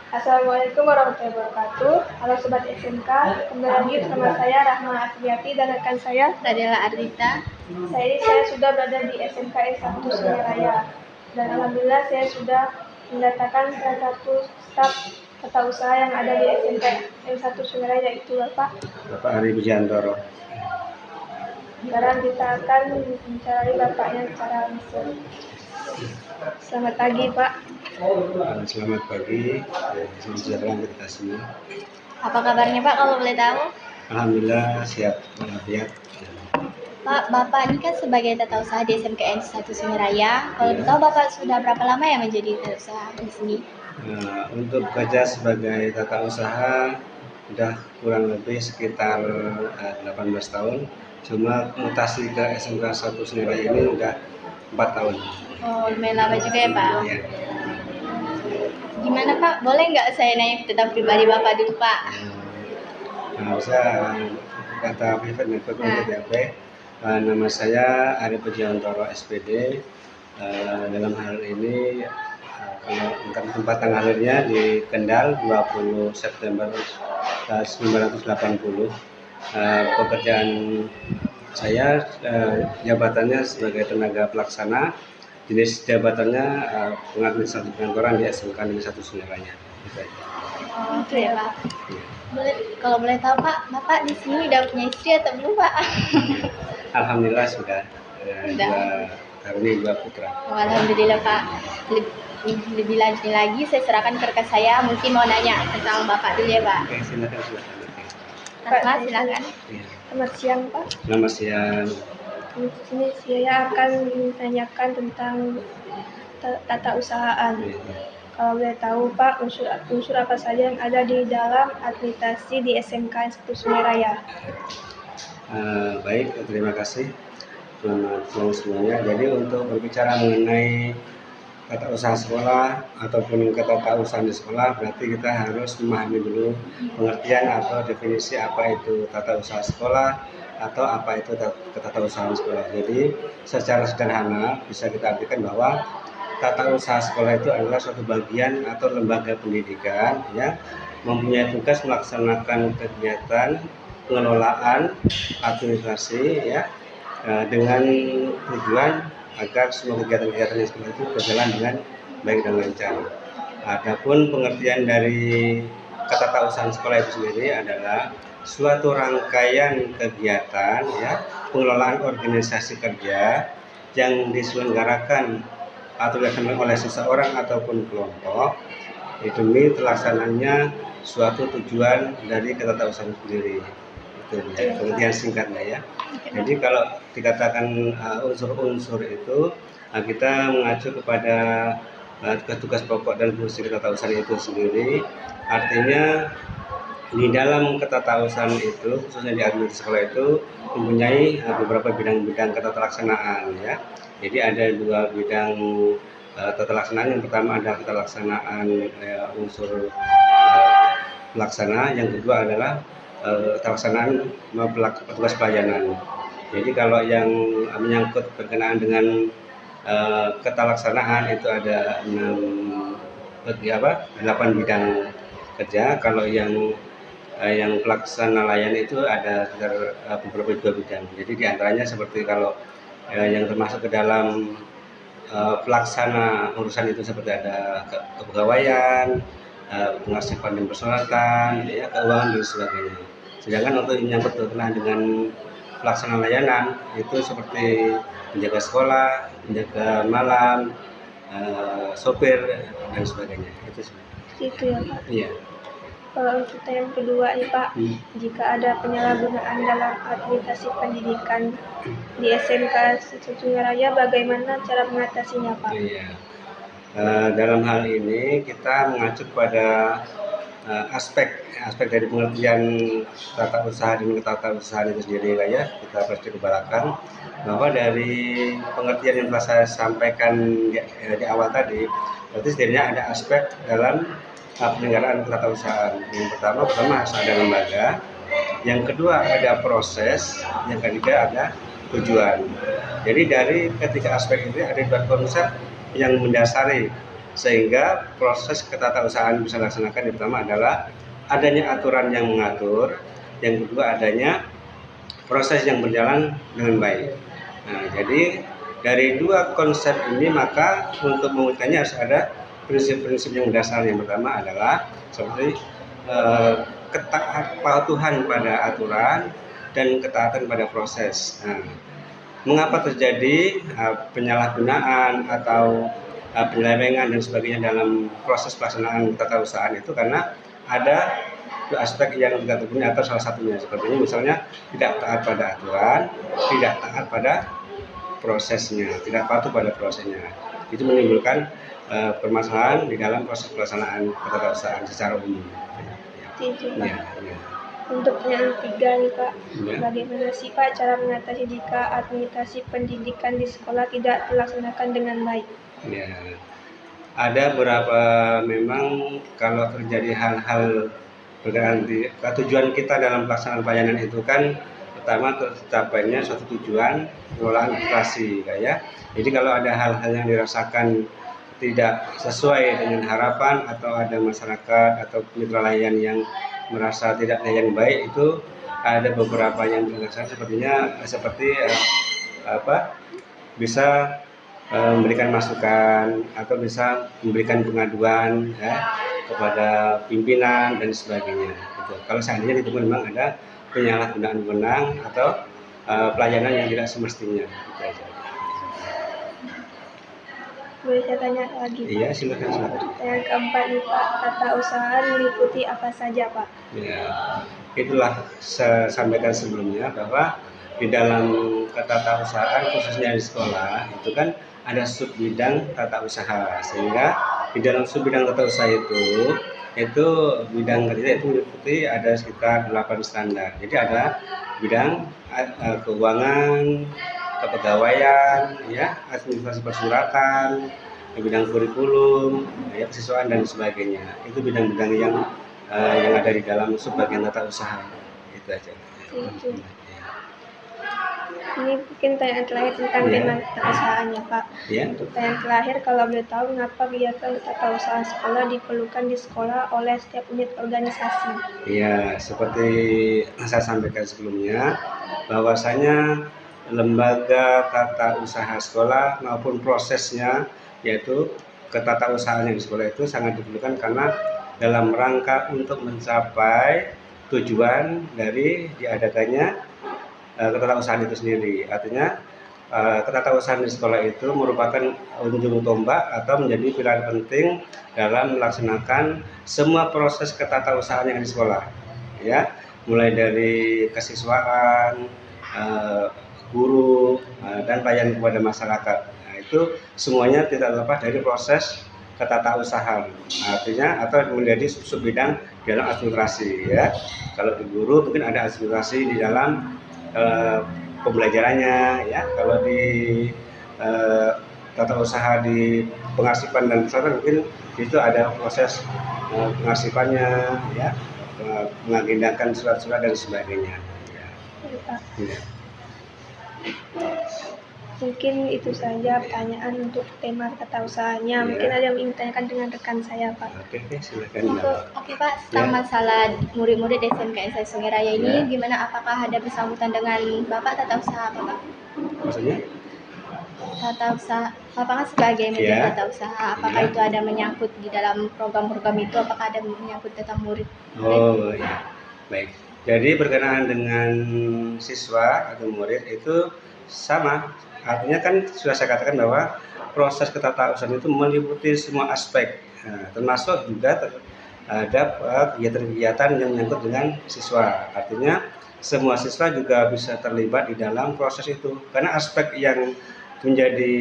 Assalamualaikum warahmatullahi wabarakatuh. Halo Sobat SMK, kembali lagi bersama saya Rahma Asriati dan rekan saya Daniela Ardita. Saya sudah berada di SMK 1 Sungaraya dan alhamdulillah saya sudah mendatangkan salah satu staf tata usaha yang ada di SMK 1 Sungaraya, yaitu Bapak Ari Bujantoro. Sekarang kita akan mencari Bapaknya secara langsung. Selamat pagi Pak. Selamat pagi, selamat sejahtera kita semua. Apa kabarnya Pak kalau boleh tahu? Alhamdulillah siap walafiat. Pak, Bapak ini kan sebagai tata usaha di SMKN 1 Sungaraya. Kalau tahu Bapak sudah berapa lama ya menjadi tata usaha di sini? Untuk bekerja sebagai tata usaha sudah kurang lebih sekitar 18 tahun. Cuma mutasi ke SMK 1 Sungaraya ini sudah 4 tahun. Oh, lumayan lama juga ya Pak. Ya. Gimana Pak? Boleh nggak saya nanya tentang pribadi Bapak dulu Pak? Bisa kata private network PTP. Nama saya Ari Bujantoro SPD. Dalam hal ini kalau tempat tanggal lahirnya di Kendal 20 September 1980. Pekerjaan saya jabatannya sebagai tenaga pelaksana, jenis jabatannya pengadministrasi kantoran di SMK Negeri 1 Sungaraya. Oh, itu ya Pak. Kalau boleh tahu Pak, Bapak di sini udah punya istri atau belum Pak? Alhamdulillah sudah. Dua putra. Oh, alhamdulillah Pak. Lebih lanjut lagi saya serahkan ke rekan saya, mungkin mau nanya tentang Bapak dulu ya Pak. Oke, silakan. Pak, silakan. Selamat siang Pak. Selamat siang. Di sini saya akan menanyakan tentang tata usahaan. Kalau boleh tahu Pak, unsur apa saja yang ada di dalam administrasi di SMK 1 Sungaraya? Baik, terima kasih. Selamat siang semuanya. Jadi untuk berbicara mengenai tata usaha sekolah ataupun ketata-usahaan di sekolah, berarti kita harus memahami dulu pengertian atau definisi apa itu tata usaha sekolah atau apa itu ketata-usahaan sekolah. Jadi secara sederhana bisa kita artikan bahwa tata usaha sekolah itu adalah suatu bagian atau lembaga pendidikan yang mempunyai tugas melaksanakan kegiatan pengelolaan administrasi ya dengan tujuan agar semua kegiatan-kegiatan yang sekolah itu berjalan dengan baik dan lancar. Adapun pengertian dari ketata-usahaan sekolah itu sendiri adalah suatu rangkaian kegiatan ya pengelolaan organisasi kerja yang diselenggarakan atau dilaksanakan oleh seseorang ataupun kelompok demi terlaksananya suatu tujuan dari ketata-usahaan sendiri. Itu ya, pengertian singkatnya ya. Jadi kalau dikatakan unsur-unsur itu kita mengacu kepada tugas pokok dan fungsi ketata-usahaan itu sendiri. Artinya di dalam ketata-usahaan itu khususnya di administrasi sekolah itu mempunyai beberapa bidang-bidang ketata-laksanaan ya. Jadi ada dua bidang tata laksanaan. Yang pertama adalah tata laksanaan unsur pelaksana, yang kedua adalah pelaksanaan petugas pelayanan. Jadi kalau yang menyangkut berkenaan dengan ketalaksanaan itu ada 8 bidang kerja. Kalau yang pelaksana layan itu ada beberapa dua bidang. Jadi diantaranya seperti kalau yang termasuk ke dalam pelaksana urusan itu seperti ada kepegawaian, pengasihan dan persyaratan, ya, keuangan dan sebagainya. Sedangkan untuk yang berkenaan dengan pelaksana layanan itu seperti penjaga sekolah, penjaga malam, sopir dan sebagainya. Itu ya Pak. Iya. Kalau untuk yang kedua nih Pak, jika ada penyalahgunaan dalam administrasi pendidikan di SMK 1 Sungaraya, bagaimana cara mengatasinya Pak? Iya. Dalam hal ini kita mengacu pada aspek dari pengertian tata usaha dan ketata usahaan itu sendiri ya. Kita pasti kebalakan bahwa dari pengertian yang telah saya sampaikan di awal tadi, berarti setidaknya ada aspek dalam penyelenggaraan ketatausaan. Yang pertama harus ada lembaga, yang kedua ada proses, yang ketiga ada tujuan. Jadi dari ketiga aspek ini ada dua konsep yang mendasari sehingga proses ketatausahaan bisa dilaksanakan. Yang pertama adalah adanya aturan yang mengatur, yang kedua adanya proses yang berjalan dengan baik. Nah, jadi dari dua konsep ini maka untuk mewujudkannya harus ada prinsip-prinsip yang mendasar. Yang pertama adalah seperti kepatuhan pada aturan dan ketaatan pada proses. Nah, mengapa terjadi penyalahgunaan atau penyelewengan dan sebagainya dalam proses pelaksanaan ketatausahaan itu? Karena ada aspek yang tidak terpenuhi atau salah satunya seperti ini, misalnya tidak taat pada aturan, tidak taat pada prosesnya, tidak patuh pada prosesnya. Itu menimbulkan permasalahan di dalam proses pelaksanaan ketatausahaan secara umum. Ya. Untuk yang ketiga nih Pak, bagaimana sih Pak cara mengatasi jika administrasi pendidikan di sekolah tidak dilaksanakan dengan baik? Ya, ada beberapa memang kalau terjadi hal-hal berkaitan tujuan kita dalam pelaksanaan pelayanan itu kan pertama tercapainya suatu tujuan pengelolaan administrasi, ya. Jadi kalau ada hal-hal yang dirasakan tidak sesuai dengan harapan atau ada masyarakat atau mitra layan yang merasa tidak layan baik, itu ada beberapa yang dilaksanakan seperti bisa memberikan masukan atau bisa memberikan pengaduan kepada pimpinan dan sebagainya. Gitu. Kalau seandainya itu memang ada penyalahgunaan wewenang atau pelayanan yang tidak semestinya. Gitu aja. Boleh saya tanya lagi? Iya, silakan. Yang keempat nih Pak, tata usaha meliputi apa saja Pak? Ya, itulah saya sampaikan sebelumnya bahwa di dalam ketatausahaan khususnya di sekolah itu kan ada sub bidang tata usaha, sehingga di dalam sub bidang tata usaha itu bidang kerja itu meliputi ada sekitar 8 standar. Jadi ada bidang keuangan, kepegawaian, ya, administrasi persuratan, bidang kurikulum, ya, kesiswaan dan sebagainya. Itu bidang-bidang yang ada di dalam subbagian tata usaha. Itu aja. Itu. Ini mungkin pertanyaan terakhir tentang tema tata usahaannya Pak. Untuk pertanyaan terakhir, kalau boleh tahu mengapa kegiatan tata usaha sekolah diperlukan di sekolah oleh setiap unit organisasi? Iya, seperti saya sampaikan sebelumnya, bahwasanya lembaga tata usaha sekolah maupun prosesnya, yaitu ketatausahaan yang di sekolah itu sangat diperlukan karena dalam rangka untuk mencapai tujuan dari diadakannya ketatausahaan itu sendiri. Artinya ketatausahaan di sekolah itu merupakan ujung tombak atau menjadi pilar penting dalam melaksanakan semua proses ketatausahaan yang di sekolah, ya, mulai dari kesiswaan, guru, dan pelayanan kepada masyarakat. Nah, itu semuanya tidak lepas dari proses ketatausahaan. Artinya atau menjadi sub bidang di dalam administrasi, ya. Kalau di guru mungkin ada administrasi di dalam pembelajarannya, ya. Kalau di tata usaha di pengarsipan dan pesantren mungkin itu ada proses pengarsipannya, ya, mengagendakan surat-surat dan sebagainya. Ya. Mungkin itu saja pertanyaan untuk tema tata usahanya. Mungkin ada yang ingin ditanyakan dengan rekan saya, Pak. Oke, silakan. Oke, Pak, tentang masalah murid-murid SMKN Sungai Raya ini, gimana? Apakah ada bersangkutan dengan Bapak tata usaha apa, Pak? Maksudnya? Tata usaha, Bapak kan sebagai media tata usaha, apakah itu ada menyangkut di dalam program-program itu? Apakah ada menyangkut tentang murid? Oh, ya, baik. Jadi berkenaan dengan siswa atau murid itu sama. Artinya kan sudah saya katakan bahwa proses ketatausahaan itu meliputi semua aspek, termasuk juga terhadap kegiatan-kegiatan yang menyangkut dengan siswa. Artinya semua siswa juga bisa terlibat di dalam proses itu, karena aspek yang menjadi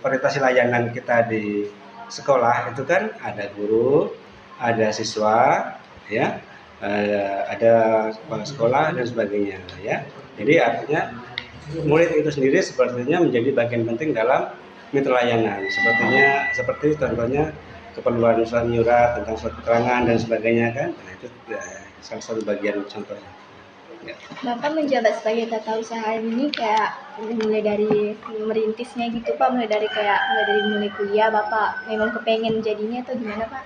orientasi layanan kita di sekolah itu kan ada guru, ada siswa, ya, ada kepala sekolah dan sebagainya, ya. Jadi artinya murid itu sendiri sepertinya menjadi bagian penting dalam mitra layanan. Seperti contohnya keperluan surat menyurat tentang surat keterangan dan sebagainya kan. Nah, itu salah satu bagian contohnya. Ya. Bapak menjabat sebagai tata usaha ini kayak mulai dari merintisnya gitu Pak, mulai dari mulai kuliah Bapak memang kepengen jadinya atau gimana Pak?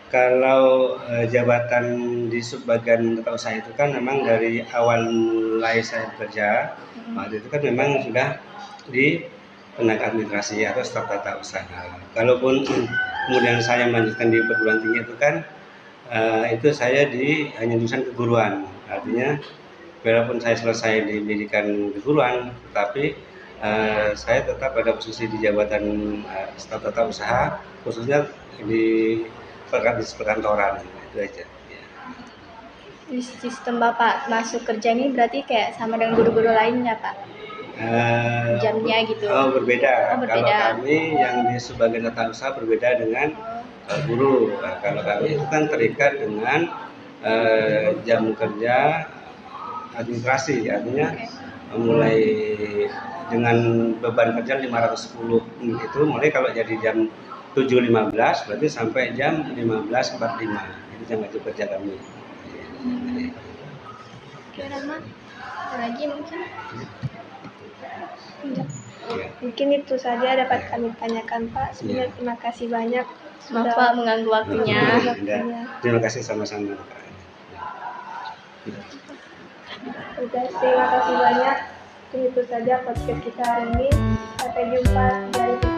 Kalau jabatan di subbagian tata usaha itu kan memang dari awal mulai saya bekerja, waktu itu kan memang sudah di tenaga administrasi atau staf tata usaha. Kalaupun kemudian saya melanjutkan di perguruan tinggi itu kan itu saya hanya jurusan keguruan, artinya walaupun saya selesai di pendidikan keguruan, tetapi saya tetap pada posisi di jabatan staf tata usaha, khususnya di perkantoran, itu aja. Ya. Di sistem Bapak masuk kerja ini berarti kayak sama dengan guru-guru lainnya Pak? Jamnya gitu? Berbeda. Oh, berbeda. Kalau kami yang di sebagian tata usaha berbeda dengan guru. Nah, kalau kami itu kan terikat dengan jam kerja administrasi, artinya mulai dengan beban kerja 510 itu mulai kalau jadi jam 7.15 berarti sampai jam 15.45 itu jam wajib kerja kami. Oke, Rama, ada lagi mungkin? Ya. Mungkin itu saja dapat kami tanyakan Pak. Sebenarnya terima kasih banyak. Maaf Pak mengganggu waktunya. Terima kasih sama-sama. Udah, terima kasih banyak. Itu saja podcast kita hari ini. Sampai jumpa dari